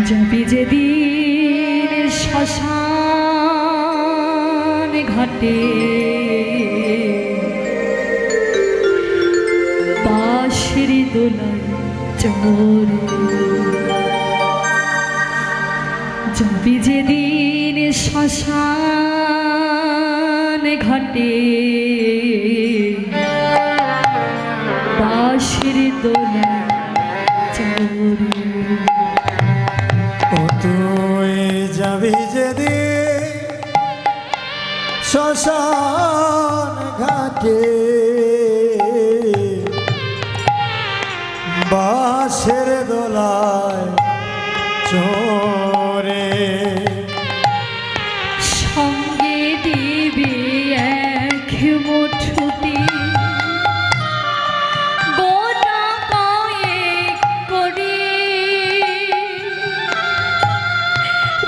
যাবি যেদিন শ্মশান ঘাটে বাঁশির দোলায় চড়ে, যাবি যেদিন শ্মশান ঘাটে বাঁশির দোলায় চড়ে, তুই যাবি যেদিন শ্মশান ঘাটে বাঁশের দোলায় চড়ে, সঙ্গে দিবি এক মুঠোতে গোটা কয়েক করে,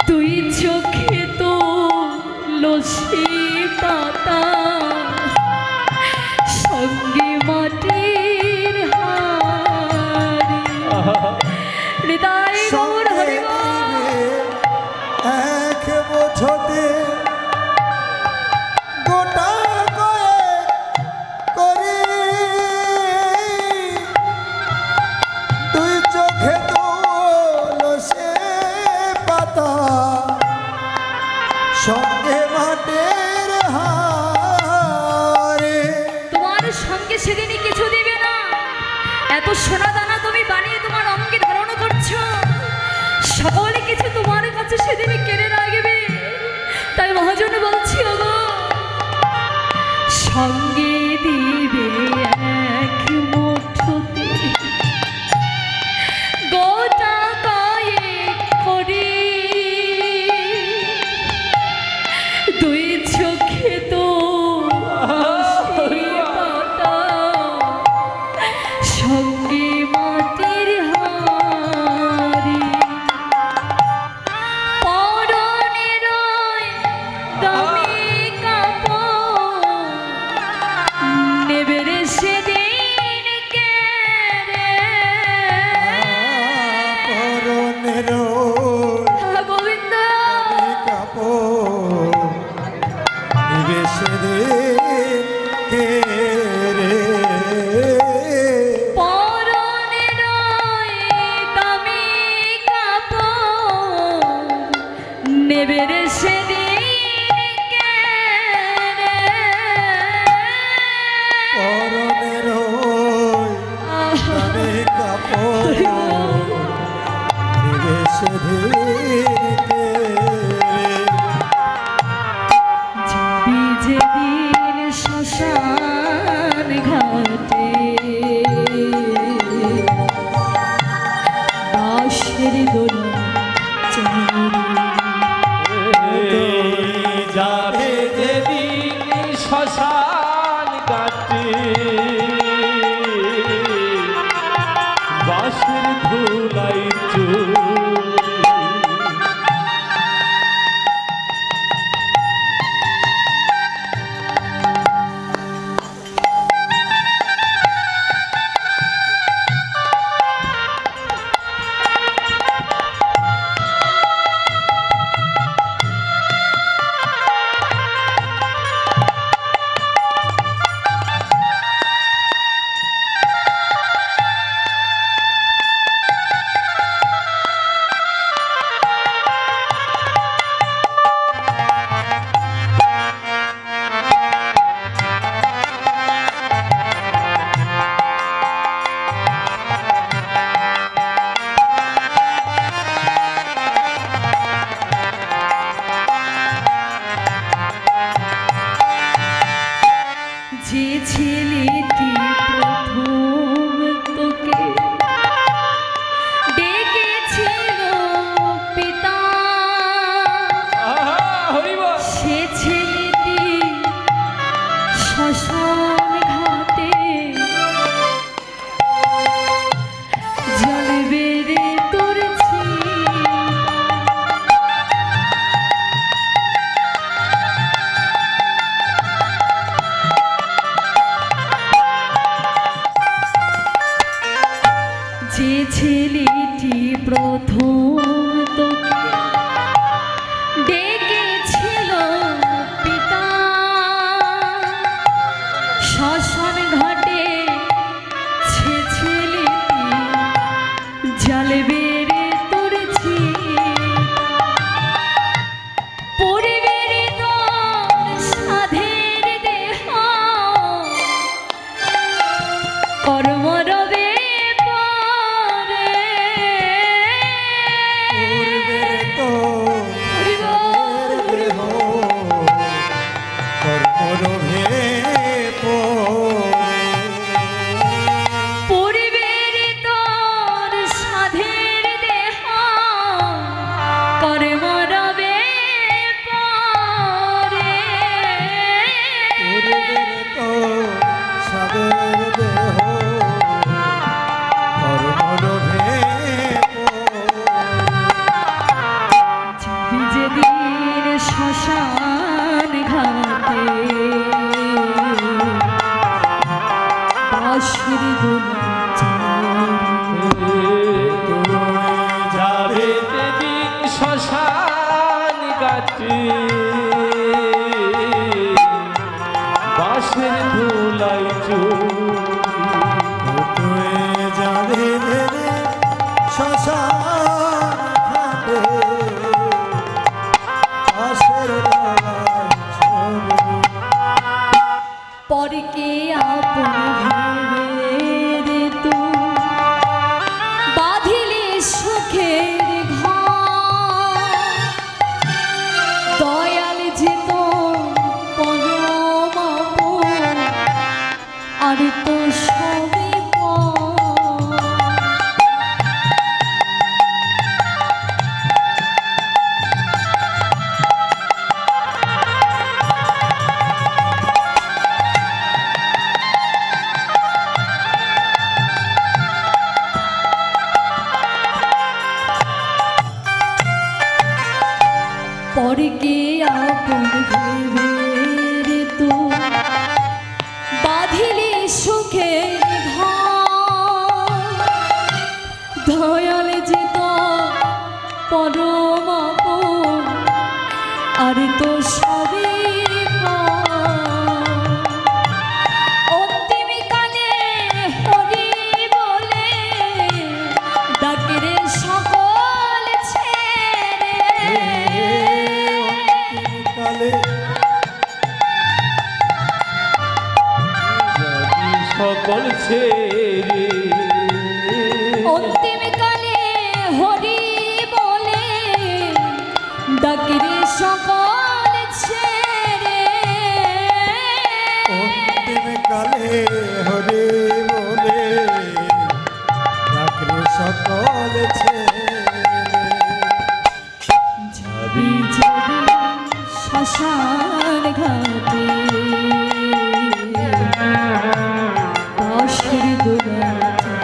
তুই চোখে তো লসি পাতা সঙ্গে মাটির হাড়ি, হৃদয় গৌর হরি বল। এক মুঠোতে গোটা কয়েক করে, তুই চোখে তো সে পাতা সঙ্গে মাটির হাড়ি। তোমার সঙ্গে সেদিনই কিছু দিবে না, এত সোনা দানা তুমি বানিয়ে তোমার অঙ্গে ধারণ করছো, সকলে কিছু তোমার কাছে সেদিনই কেড়ে রাখবে। তাই মহাজন বলছি ওগো, সঙ্গে দিবে এক মুঠোতে গোটা কয়েক করে, দুই চোখে তো পাতা সঙ্গে মাটির হাড়ি, পরনের দামি কাপড় নেবে রে সেদিন কেড়ে, পরনের গোবিন্দ কাপড় নিবে সেদিন কেড়ে, পরনের দামি কাপড় নেবে রে সেদিন কেড়ে, পরনের দামি কাপড় নিবে সেদিন কেড়ে, যাবি যেদিন শ্মশান ঘাটে বাঁশির দোলায় চড়ে, যাবে যেদিন শ্মশান ঘাটে বাঁশের ধুলাই চড়ে, আর তো সবই পরকে আপন ভেবে রে তো বাঁধিলি সুখে দয়াল জিত পরম আপন আর তো সবই অন্তিম কালে হরি বলে ডাকে রে সকল ছেড়ে কালে সকল ছেড়ে অন্তিম কালে হরি বলে ডাকে রে সকল ছেড়ে অন্তিম কালে হরি বলে ডাকরে সকল ছেড়ে যাবি যাবি শ্মশান ঘাটে বাঁশের দোলাতে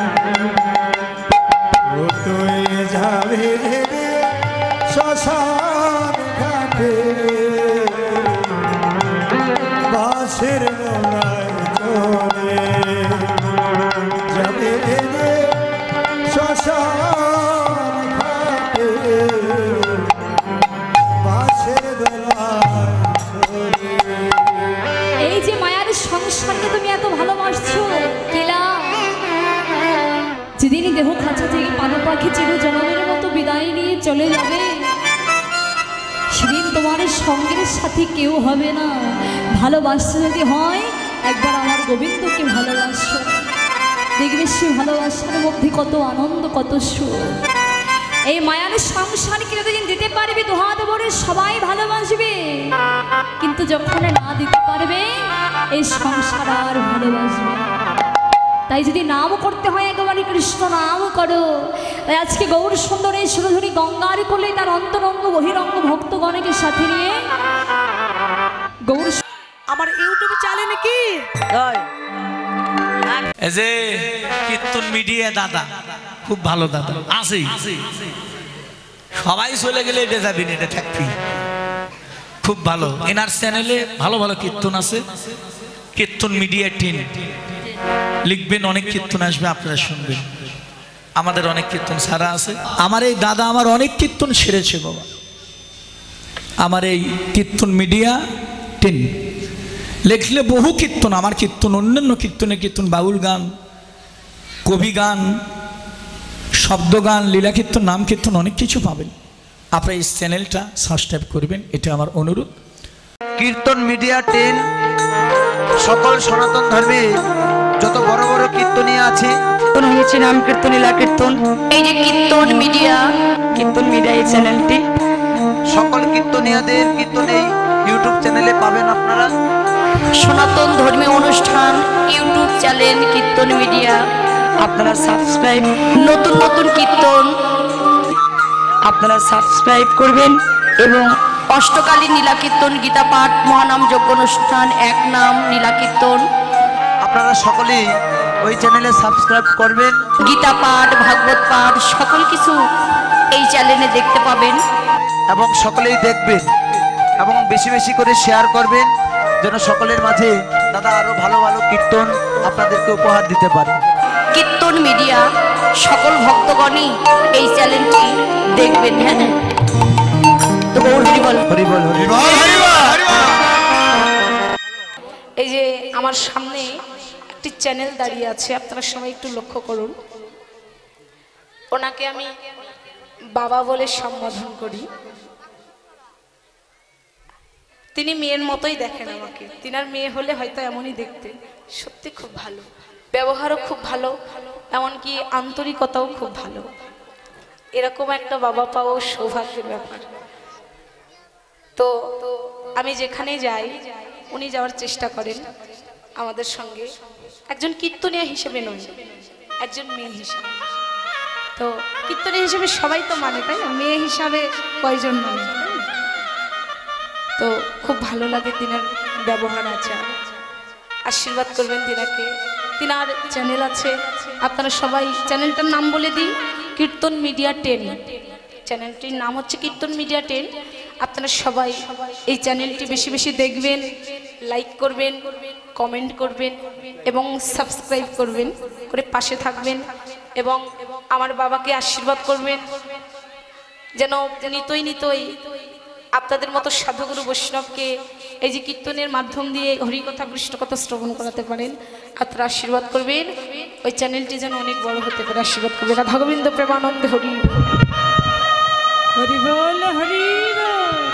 ও তুই যাবি রে শ্মশান ঘাটে বাঁশের দোলায় চড়ে যাবি রে শ্মশান ঘাটে বাঁশের দোলায় চড়ে এই যে মায়ার সংসারকে তুমি এত ভালোবাসছো কেলা যেদিনই দেহ খাঁচা থেকে পানো পাখি চির জনমের মতো বিদায় নিয়ে চলে যাবে সেদিন তোমার সঙ্গের সাথে কেউ হবে না। ভালোবাসতে যদি হয় একবার আমার গোবিন্দকে ভালোবাসো, দেখবে সে ভালোবাসার মধ্যে কত আনন্দ কত সুখ। এই মায়ার সংসারকে যতদিন দিতে পারবে দুহাত ভরে সবাই ভালোবাসবে, কিন্তু যখন না দিতে পারবে এই সংসার আর ভালোবাসবে না। তাই যদি নাম করতে হয় একেবারে কৃষ্ণ নাম করো। তাই আজকে গৌর সুন্দর এই সুরধুরী গঙ্গার কোলে তার অন্তরঙ্গ বহিরঙ্গ ভক্তগণকে সাথে নিয়ে গৌর আমার ইউটিউব চ্যানেল কি এই যে কীর্তন মিডিয়া দাদা খুব ভালো দাদা আছে, সবাই চলে গেলে এটা যাবি না, এটা থাকবি। খুব ভালো, এনার চ্যানেলে ভালো ভালো কীর্তন আছে। কীর্তন মিডিয়া টিন লিখবেন, অনেক কীর্তন আসবে, আপনারা শুনবেন। আমাদের অনেক কীর্তন সারা আছে। আমার এই দাদা আমার অনেক কীর্তন সেরেছে বাবা। আমার এই কীর্তন মিডিয়া টিন লিখলে বহু কীর্তন, আমার কীর্তন, অন্যান্য কীর্তনের কীর্তন, বাউল গান, কবি গান, শব্দ গান, লীলা কীর্তন, নাম কীর্তন, অনেক কিছু পাবেন। আপনারা এই চ্যানেলটা সাবস্ক্রাইব করবেন, এটা আমার অনুরোধ। কীর্তন মিডিয়া টেন সকল সনাতন ধর্মে যত বড় বড় কীর্তনীয় আছে হয়েছে নাম কীর্তন লীলা কীর্তন। এই যে কীর্তন মিডিয়া এই চ্যানেলটি সকল কীর্তনীয়দের কীর্তন এই ইউটিউব চ্যানেলে পাবেন আপনারা। সনাতন ধর্মীয় অনুষ্ঠান ইউটিউব চ্যানেল কীর্তন মিডিয়া আপনারা সাবস্ক্রাইব, নতুন নতুন কীর্তন আপনারা সাবস্ক্রাইব করবেন। এবং অষ্টকালীন নীলা কীর্তন, গীতা পাঠ, মহানাম যজ্ঞ অনুষ্ঠান, এক নাম নীলা কীর্তন আপনারা সকলেই ওই চ্যানেলে সাবস্ক্রাইব করবেন। গীতা পাঠ, ভাগবত পাঠ সকল কিছু এই চ্যানেলে দেখতে পাবেন এবং সকলেই দেখবেন এবং বেশি বেশি করে শেয়ার করবেন, যেন সকলের মাঝে দাদা আরো ভালো ভালো কীর্তন আপনাদেরকে উপহার দিতে পারে। কীর্তন মিডিয়া সকল ভক্তগণই এই চ্যানেলটি দেখবেন। হ্যাঁ, তো গৌর হরি বল। হরি বল, হরি বল। এই যে আমার সামনে একটি চ্যানেল দাঁড়িয়ে আছে, আপনারা সবাই একটু লক্ষ্য করুন। ওনাকে আমি বাবা বলে সম্বোধন করি। তিনি মেয়ের মতোই দেখেন আমাকে, তিনার মেয়ে হলে হয়তো এমনই দেখতে। সত্যি খুব ভালো, ব্যবহারও খুব ভালো, এমনকি আন্তরিকতাও খুব ভালো। এরকম একটা বাবা পাওয়া সৌভাগ্যের ব্যাপার। তো আমি যেখানে যাই উনি যাওয়ার চেষ্টা করেন আমাদের সঙ্গে, একজন কীর্তনিয়া হিসেবে নয়, একজন মেয়ে হিসেবে। তো কীর্তনিয়া হিসেবে সবাই তো মানে, তাই না? মেয়ে হিসাবে কয়জন মানে, তাই না? তো খুব ভালো লাগে তিনার ব্যবহার আচার। আশীর্বাদ করবেন তিনাকে। তিনার চ্যানেল আছে, আপনারা সবাই চ্যানেলটার নাম বলে দিন, কীর্তন মিডিয়া 10। চ্যানেলটির নাম হচ্ছে কীর্তন মিডিয়া 10। আপনারা সবাই এই চ্যানেলটি বেশি বেশি দেখবেন, লাইক করবেন, কমেন্ট করবেন এবং সাবস্ক্রাইব করবেন, করে পাশে থাকবেন এবং আমার বাবাকে আশীর্বাদ করবেন যেন নিতই নিতই আপনাদের মতো সাধুগুরু বৈষ্ণবকে এই যে কীর্তনের মাধ্যম দিয়ে হরিকথা কৃষ্ণকথা শ্রবণ করাতে পারেন। আপনারা আশীর্বাদ করবেন, ওই চ্যানেলটি যেন অনেক বড় হতে পারে। আশীর্বাদ করবেন। রাধা গোবিন্দ প্রেমানন্দে হরি হরি বল হরি বল।